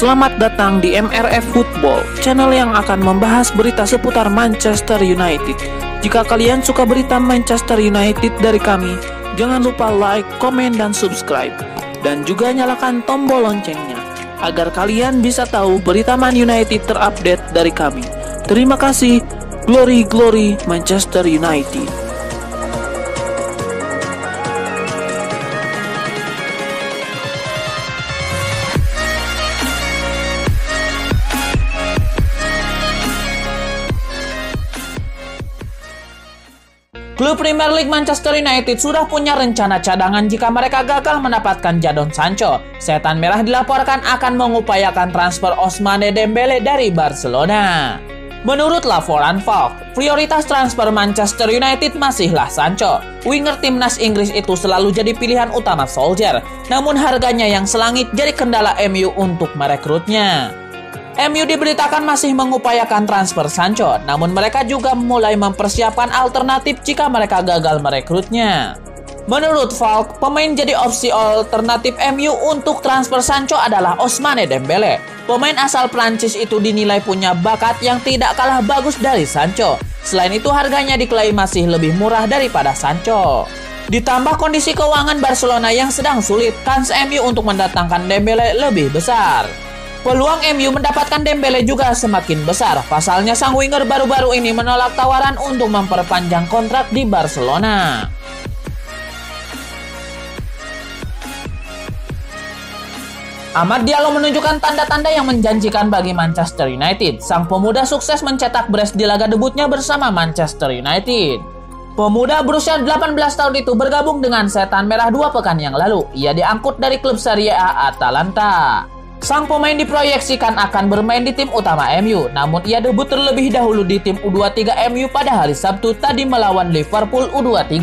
Selamat datang di MRF Football, channel yang akan membahas berita seputar Manchester United. Jika kalian suka berita Manchester United dari kami, jangan lupa like, komen, dan subscribe. Dan juga nyalakan tombol loncengnya, agar kalian bisa tahu berita Man United terupdate dari kami. Terima kasih, Glory Glory Manchester United. Klub Premier League Manchester United sudah punya rencana cadangan jika mereka gagal mendapatkan Jadon Sancho. Setan Merah dilaporkan akan mengupayakan transfer Ousmane Dembele dari Barcelona. Menurut laporan Falk, prioritas transfer Manchester United masihlah Sancho. Winger timnas Inggris itu selalu jadi pilihan utama Solskjaer, namun harganya yang selangit jadi kendala MU untuk merekrutnya. MU diberitakan masih mengupayakan transfer Sancho, namun mereka juga mulai mempersiapkan alternatif jika mereka gagal merekrutnya. Menurut Falk, pemain jadi opsi alternatif MU untuk transfer Sancho adalah Ousmane Dembele. Pemain asal Prancis itu dinilai punya bakat yang tidak kalah bagus dari Sancho. Selain itu, harganya diklaim masih lebih murah daripada Sancho. Ditambah kondisi keuangan Barcelona yang sedang sulit, kans MU untuk mendatangkan Dembele lebih besar. Peluang MU mendapatkan Dembele juga semakin besar. Pasalnya sang winger baru-baru ini menolak tawaran untuk memperpanjang kontrak di Barcelona. Amad Diallo menunjukkan tanda-tanda yang menjanjikan bagi Manchester United. Sang pemuda sukses mencetak brace di laga debutnya bersama Manchester United. Pemuda berusia 18 tahun itu bergabung dengan Setan Merah 2 pekan yang lalu. Ia diangkut dari klub Serie A Atalanta. Sang pemain diproyeksikan akan bermain di tim utama MU, namun ia debut terlebih dahulu di tim U23 MU pada hari Sabtu tadi melawan Liverpool U23.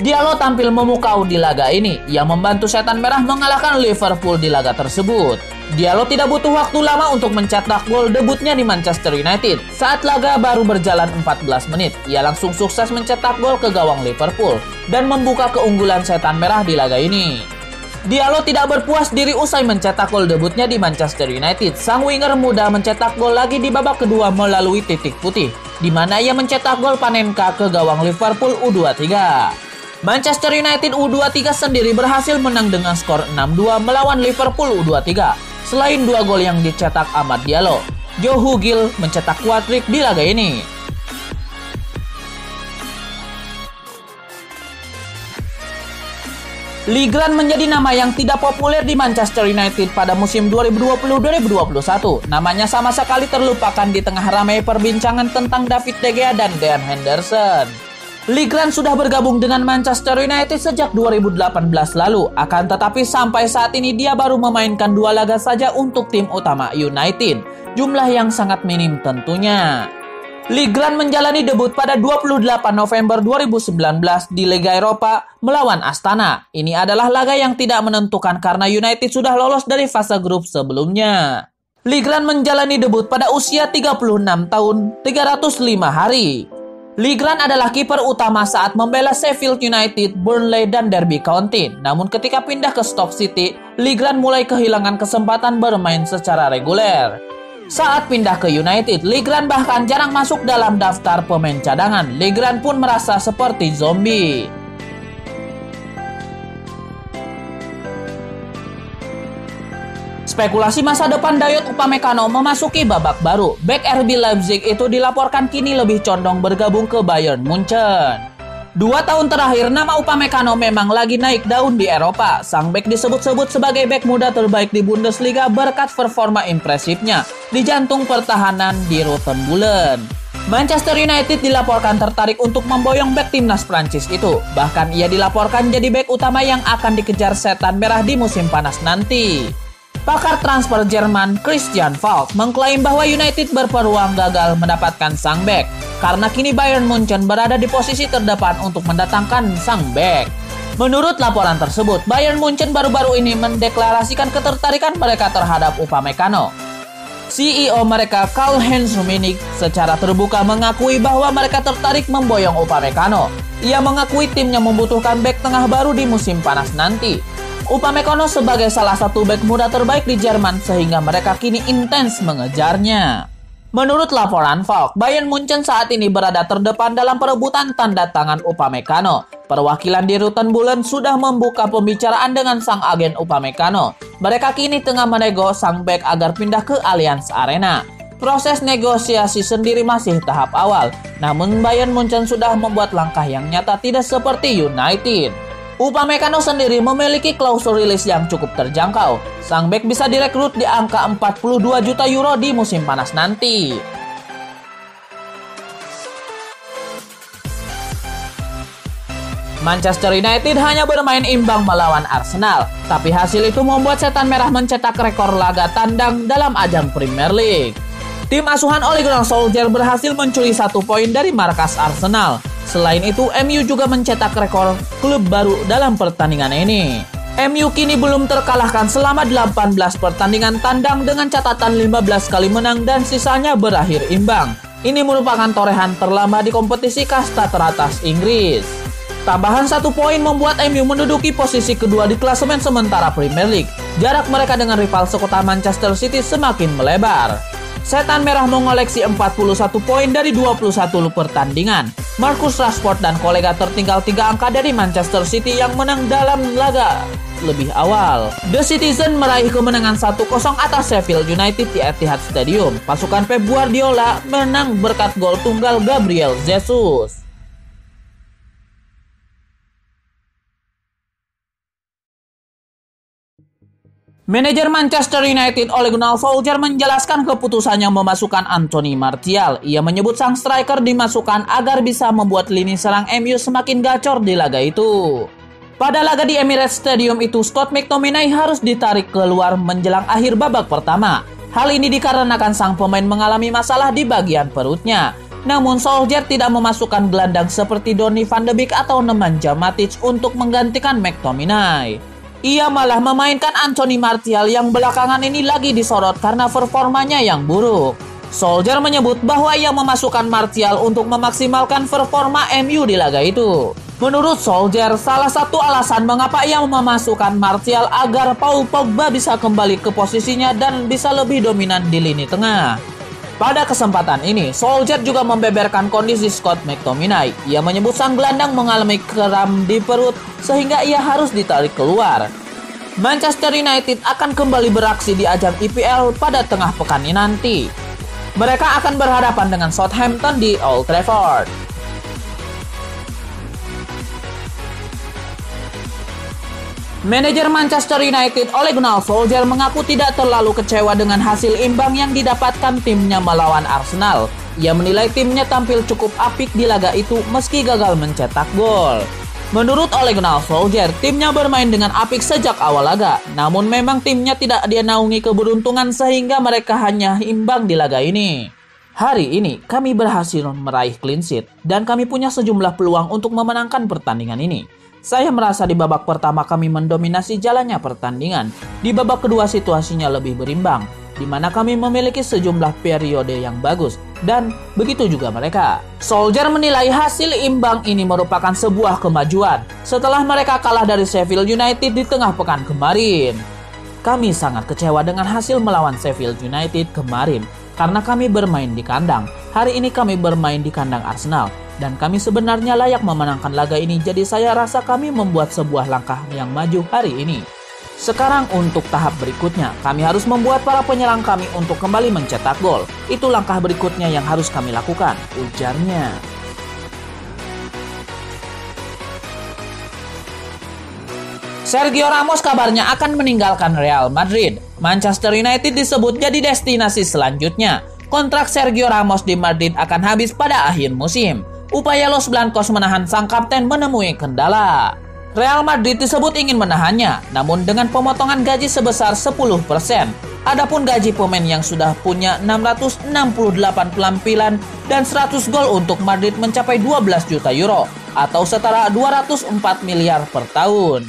Diallo tampil memukau di laga ini, yang membantu Setan Merah mengalahkan Liverpool di laga tersebut. Diallo tidak butuh waktu lama untuk mencetak gol debutnya di Manchester United. Saat laga baru berjalan 14 menit, ia langsung sukses mencetak gol ke gawang Liverpool dan membuka keunggulan Setan Merah di laga ini. Diallo tidak berpuas diri usai mencetak gol debutnya di Manchester United. Sang winger muda mencetak gol lagi di babak kedua melalui titik putih, di mana ia mencetak gol Panenka ke gawang Liverpool U23. Manchester United U23 sendiri berhasil menang dengan skor 6-2 melawan Liverpool U23. Selain 2 gol yang dicetak Amad Diallo, Joe Hugill mencetak hat-trick di laga ini. Lee Grant menjadi nama yang tidak populer di Manchester United pada musim 2020-2021. Namanya sama sekali terlupakan di tengah ramai perbincangan tentang David De Gea dan Dean Henderson. Lee Grant sudah bergabung dengan Manchester United sejak 2018 lalu. Akan tetapi sampai saat ini dia baru memainkan 2 laga saja untuk tim utama United. Jumlah yang sangat minim tentunya. Lee Grant menjalani debut pada 28 November 2019 di Liga Eropa melawan Astana. Ini adalah laga yang tidak menentukan karena United sudah lolos dari fase grup sebelumnya. Lee Grant menjalani debut pada usia 36 tahun 305 hari. Lee Grant adalah kiper utama saat membela Sheffield United, Burnley, dan Derby County. Namun ketika pindah ke Stoke City, Lee Grant mulai kehilangan kesempatan bermain secara reguler. Saat pindah ke United, Lee Grant bahkan jarang masuk dalam daftar pemain cadangan. Lee Grant pun merasa seperti zombie. Spekulasi masa depan Dayot Upamecano memasuki babak baru. Bek RB Leipzig itu dilaporkan kini lebih condong bergabung ke Bayern Munchen. 2 tahun terakhir, nama Upamecano memang lagi naik daun di Eropa. Sang bek disebut-sebut sebagai bek muda terbaik di Bundesliga berkat performa impresifnya di jantung pertahanan di Rotenbulen. Manchester United dilaporkan tertarik untuk memboyong bek timnas Prancis itu. Bahkan ia dilaporkan jadi bek utama yang akan dikejar Setan Merah di musim panas nanti. Pakar transfer Jerman Christian Falk mengklaim bahwa United berpeluang gagal mendapatkan sang bek karena kini Bayern Munchen berada di posisi terdepan untuk mendatangkan sang bek. Menurut laporan tersebut, Bayern Munchen baru-baru ini mendeklarasikan ketertarikan mereka terhadap Upamecano. CEO mereka Karl-Heinz Rummenigge secara terbuka mengakui bahwa mereka tertarik memboyong Upamecano. Ia mengakui timnya membutuhkan bek tengah baru di musim panas nanti. Upamecano sebagai salah satu bek muda terbaik di Jerman sehingga mereka kini intens mengejarnya. Menurut laporan Volk, Bayern Munchen saat ini berada terdepan dalam perebutan tanda tangan Upamecano. Perwakilan di Rottenbullen sudah membuka pembicaraan dengan sang agen Upamecano. Mereka kini tengah menego sang bek agar pindah ke Allianz Arena. Proses negosiasi sendiri masih tahap awal, namun Bayern Munchen sudah membuat langkah yang nyata tidak seperti United. Upamecano sendiri memiliki klausul rilis yang cukup terjangkau. Sang bek bisa direkrut di angka 42 juta euro di musim panas nanti. Manchester United hanya bermain imbang melawan Arsenal, tapi hasil itu membuat Setan Merah mencetak rekor laga tandang dalam ajang Premier League. Tim asuhan Ole Gunnar Solskjaer berhasil mencuri 1 poin dari markas Arsenal. Selain itu, MU juga mencetak rekor klub baru dalam pertandingan ini. MU kini belum terkalahkan selama 18 pertandingan tandang dengan catatan 15 kali menang dan sisanya berakhir imbang. Ini merupakan torehan terlama di kompetisi kasta teratas Inggris. Tambahan 1 poin membuat MU menduduki posisi kedua di klasemen sementara Premier League. Jarak mereka dengan rival sekota Manchester City semakin melebar. Setan Merah mengoleksi 41 poin dari 21 pertandingan. Marcus Rashford dan kolega tertinggal 3 angka dari Manchester City yang menang dalam laga lebih awal. The Citizen meraih kemenangan 1-0 atas Sheffield United di Etihad Stadium. Pasukan Pep Guardiola menang berkat gol tunggal Gabriel Jesus. Manajer Manchester United Ole Gunnar Solskjaer menjelaskan keputusannya memasukkan Anthony Martial. Ia menyebut sang striker dimasukkan agar bisa membuat lini serang MU semakin gacor di laga itu. Pada laga di Emirates Stadium itu, Scott McTominay harus ditarik keluar menjelang akhir babak pertama. Hal ini dikarenakan sang pemain mengalami masalah di bagian perutnya. Namun Solskjaer tidak memasukkan gelandang seperti Donny van de Beek atau Nemanja Matic untuk menggantikan McTominay. Ia malah memainkan Anthony Martial yang belakangan ini lagi disorot karena performanya yang buruk. Solskjaer menyebut bahwa ia memasukkan Martial untuk memaksimalkan performa MU di laga itu. Menurut Solskjaer, salah satu alasan mengapa ia memasukkan Martial agar Paul Pogba bisa kembali ke posisinya dan bisa lebih dominan di lini tengah. Pada kesempatan ini, Solskjaer juga membeberkan kondisi Scott McTominay. Ia menyebut sang gelandang mengalami kram di perut sehingga ia harus ditarik keluar. Manchester United akan kembali beraksi di ajang IPL pada tengah pekan ini nanti. Mereka akan berhadapan dengan Southampton di Old Trafford. Manajer Manchester United Ole Gunnar Solskjaer mengaku tidak terlalu kecewa dengan hasil imbang yang didapatkan timnya melawan Arsenal. Ia menilai timnya tampil cukup apik di laga itu meski gagal mencetak gol. Menurut Ole Gunnar Solskjaer, timnya bermain dengan apik sejak awal laga. Namun memang timnya tidak dinaungi keberuntungan sehingga mereka hanya imbang di laga ini. Hari ini kami berhasil meraih clean sheet dan kami punya sejumlah peluang untuk memenangkan pertandingan ini. Saya merasa di babak pertama kami mendominasi jalannya pertandingan. Di babak kedua situasinya lebih berimbang, di mana kami memiliki sejumlah periode yang bagus, dan begitu juga mereka. Solskjaer menilai hasil imbang ini merupakan sebuah kemajuan setelah mereka kalah dari Sheffield United di tengah pekan kemarin. Kami sangat kecewa dengan hasil melawan Sheffield United kemarin karena kami bermain di kandang. Hari ini kami bermain di kandang Arsenal. Dan kami sebenarnya layak memenangkan laga ini, jadi saya rasa kami membuat sebuah langkah yang maju hari ini. Sekarang untuk tahap berikutnya, kami harus membuat para penyerang kami untuk kembali mencetak gol. Itu langkah berikutnya yang harus kami lakukan, ujarnya. Sergio Ramos kabarnya akan meninggalkan Real Madrid. Manchester United disebut jadi destinasi selanjutnya. Kontrak Sergio Ramos di Madrid akan habis pada akhir musim. Upaya Los Blancos menahan sang kapten menemui kendala. Real Madrid disebut ingin menahannya, namun dengan pemotongan gaji sebesar 10%. Adapun gaji pemain yang sudah punya 668 penampilan dan 100 gol untuk Madrid mencapai 12 juta euro atau setara 204 miliar per tahun.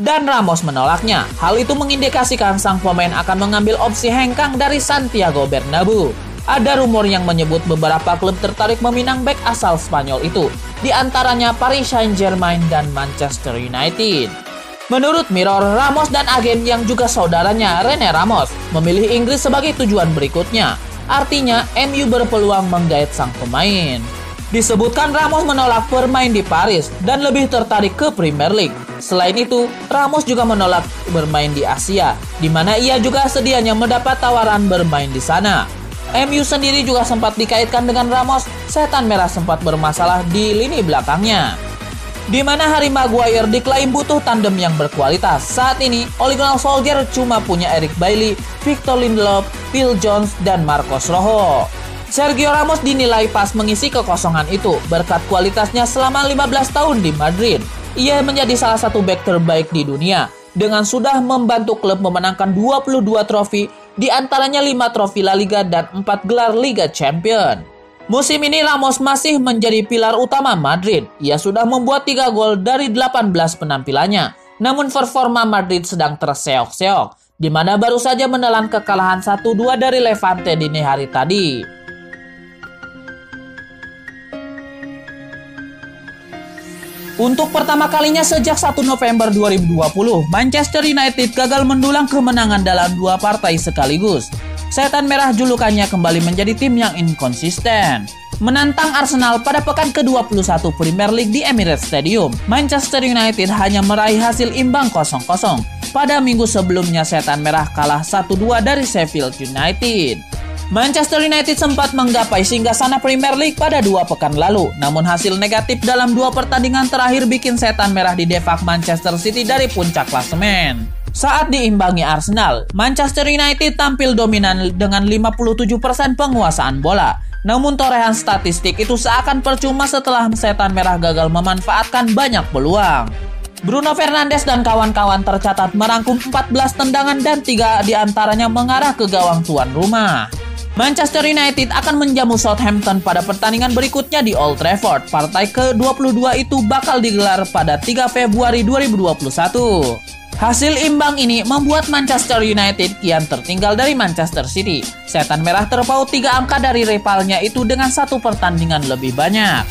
Dan Ramos menolaknya. Hal itu mengindikasikan sang pemain akan mengambil opsi hengkang dari Santiago Bernabeu. Ada rumor yang menyebut beberapa klub tertarik meminang bek asal Spanyol itu, di antaranya Paris Saint-Germain dan Manchester United. Menurut Mirror, Ramos dan agen yang juga saudaranya Rene Ramos memilih Inggris sebagai tujuan berikutnya. Artinya, MU berpeluang menggait sang pemain. Disebutkan Ramos menolak bermain di Paris dan lebih tertarik ke Premier League. Selain itu, Ramos juga menolak bermain di Asia, di mana ia juga sedianya mendapat tawaran bermain di sana. MU sendiri juga sempat dikaitkan dengan Ramos, setan merah sempat bermasalah di lini belakangnya, di mana Harry Maguire diklaim butuh tandem yang berkualitas. Saat ini, Ole Gunnar Solskjaer cuma punya Eric Bailly, Victor Lindelof, Phil Jones, dan Marcos Rojo. Sergio Ramos dinilai pas mengisi kekosongan itu berkat kualitasnya selama 15 tahun di Madrid. Ia menjadi salah satu bek terbaik di dunia dengan sudah membantu klub memenangkan 22 trofi, di antaranya 5 trofi La Liga dan 4 gelar Liga Champions. Musim ini Ramos masih menjadi pilar utama Madrid. Ia sudah membuat 3 gol dari 18 penampilannya. Namun performa Madrid sedang terseok-seok, di mana baru saja menelan kekalahan 1-2 dari Levante dini hari tadi. Untuk pertama kalinya sejak 1 November 2020, Manchester United gagal mendulang kemenangan dalam 2 partai sekaligus. Setan merah julukannya kembali menjadi tim yang inkonsisten. Menantang Arsenal pada pekan ke-21 Premier League di Emirates Stadium, Manchester United hanya meraih hasil imbang 0-0. Pada minggu sebelumnya, setan merah kalah 1-2 dari Sheffield United. Manchester United sempat menggapai singgasana Premier League pada 2 pekan lalu, namun hasil negatif dalam 2 pertandingan terakhir bikin setan merah didefak Manchester City dari puncak klasemen. Saat diimbangi Arsenal, Manchester United tampil dominan dengan 57% penguasaan bola. Namun torehan statistik itu seakan percuma setelah setan merah gagal memanfaatkan banyak peluang. Bruno Fernandes dan kawan-kawan tercatat merangkum 14 tendangan dan 3 diantaranya mengarah ke gawang tuan rumah. Manchester United akan menjamu Southampton pada pertandingan berikutnya di Old Trafford. Partai ke-22 itu bakal digelar pada 3 Februari 2021. Hasil imbang ini membuat Manchester United kian tertinggal dari Manchester City. Setan merah terpaut 3 angka dari rivalnya itu dengan 1 pertandingan lebih banyak.